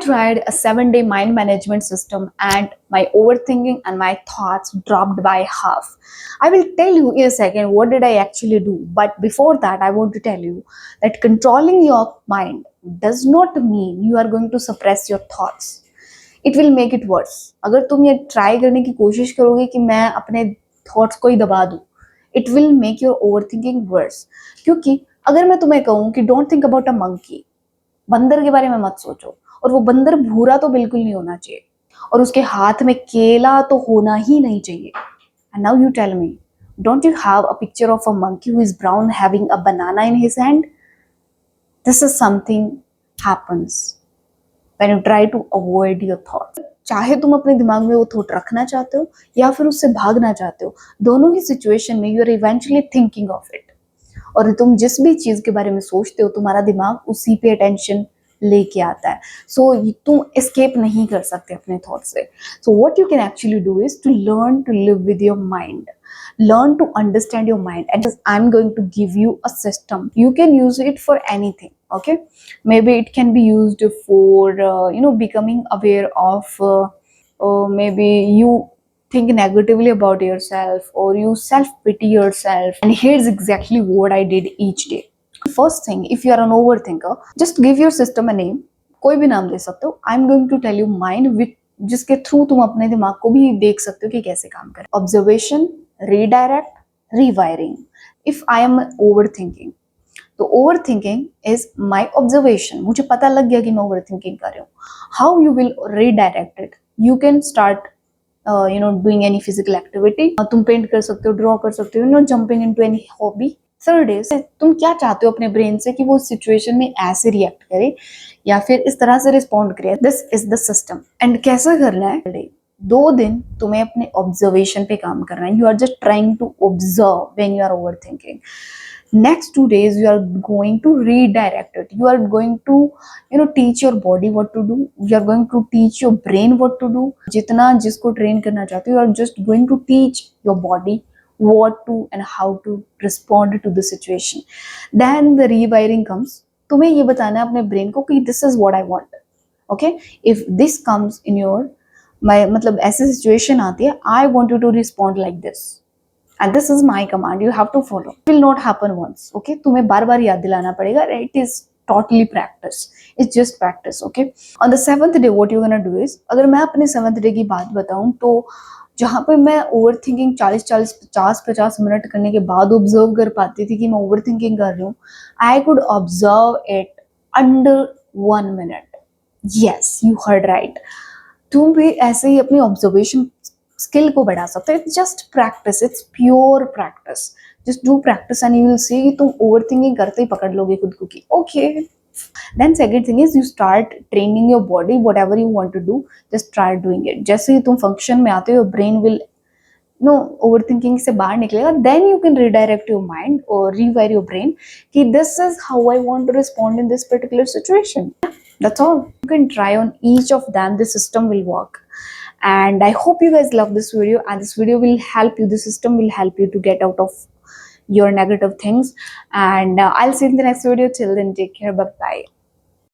tried a 7-day mind management system and my overthinking and my thoughts dropped by half. I will tell you in a second what did I actually do. But before that, I want to tell you that controlling your mind does not mean you are going to suppress your thoughts. It will make it worse. अगर तुम ये try करने की कोशिश करोगे कि मैं अपने थॉट्स को ही दबा दूं, it will make your overthinking worse. क्योंकि अगर मैं तुम्हें कहूँ कि don't think about a monkey, बंदर के बारे में मत सोचो, और वो बंदर भूरा तो बिल्कुल नहीं होना चाहिए, और उसके हाथ में केला तो होना ही नहीं चाहिए. And now you tell me, don't you have a picture of a monkey who is brown having a banana in his hand? This is something happens when you try to avoid your thoughts. चाहे तुम अपने दिमाग में वो thought रखना चाहते हो या फिर उससे भागना चाहते हो, दोनों ही सिचुएशन में you are eventually thinking of it. और तुम जिस भी चीज के बारे में सोचते हो, तुम्हारा दिमाग उसी पे अटेंशन लेके आता है. सो तुम एस्केप नहीं कर सकते अपने थॉट से. So what you can actually do is to learn to live with your mind. Learn to understand your mind, and I'm going to give you a system. You can use it for anything. Okay, maybe it can be used for becoming aware of maybe you think negatively about yourself, or you self pity yourself. And here's exactly what I did each day. First thing, if you are an overthinker, just give your system a name. कोई भी नाम दे सकते हो. I'm going to tell you mine, with जिसके through तुम अपने दिमाग को भी देख सकते हो कि कैसे काम करे. Observation, redirect, rewiring. If I am overthinking, तो overthinking is my observation. मुझे पता लग गया कि मैं overthinking कर रही हूँ. How you will redirect it? You can start doing any physical activity. तुम पेंट कर सकते हो, ड्रॉ कर सकते हो, jumping into any hobby. Third is, तुम क्या चाहते हो अपने ब्रेन से कि वो सिचुएशन में ऐसे रिएक्ट करे या फिर इस तरह से रिस्पॉन्ड करे. This is the system. And कैसा करना है? 2 दिन तुम्हें अपने ऑब्जर्वेशन पे काम करना है. You are just trying to observe when you are overthinking. Next 2 days you are going to redirect it. You are going to teach your body what to do. You are going to teach your brain what to do. जितना जिसको train करना चाहते हो, you are just going to teach your body what to and how to respond to the situation. Then the rewiring comes. तुम्हें ये बताना है अपने ब्रेन को कि this is what I want. Okay, if this comes in your मतलब ऐसी situation आती है, I want you to respond like this. And this is my command. You have to follow. It will not happen once. Okay, तुम्हें बार बार याद दिलाना पड़ेगा. It is totally practice. It's just practice. Okay. On the 7th day, what you're gonna do is, अगर मैं अपने 7th day की बात बताऊं, तो जहाँ पे मैं ओवर थिंकिंग 40-50 मिनट करने के बाद ऑब्जर्व कर पाती थी कि मैं ओवर थिंकिंग कर रही हूँ, I could observe it under 1 minute. Yes, you heard right. तुम भी ऐसे ही अपनी ऑब्जर्वेशन स्किल को बढ़ा सकते हो. It's just practice. It's pure practice. Just do practice and you will see कि तुम ओवर थिंकिंग करते ही पकड़ लोगे खुद को कि okay. Then second thing is, you start training your body. Whatever you want to do, just try doing it. जैसे ही तुम फंक्शन में आते हो, your brain will over thinking से बाहर निकलेगा. Then you can redirect your mind और रीवायर योर ब्रेन कि this is how I want to respond in this particular situation. That's all. You can try on each of them. The system will work. And I hope you guys love this video, and this video will help you. The system will help you to get out of your negative things. And I'll see you in the next video. Till then, take care. Bye bye.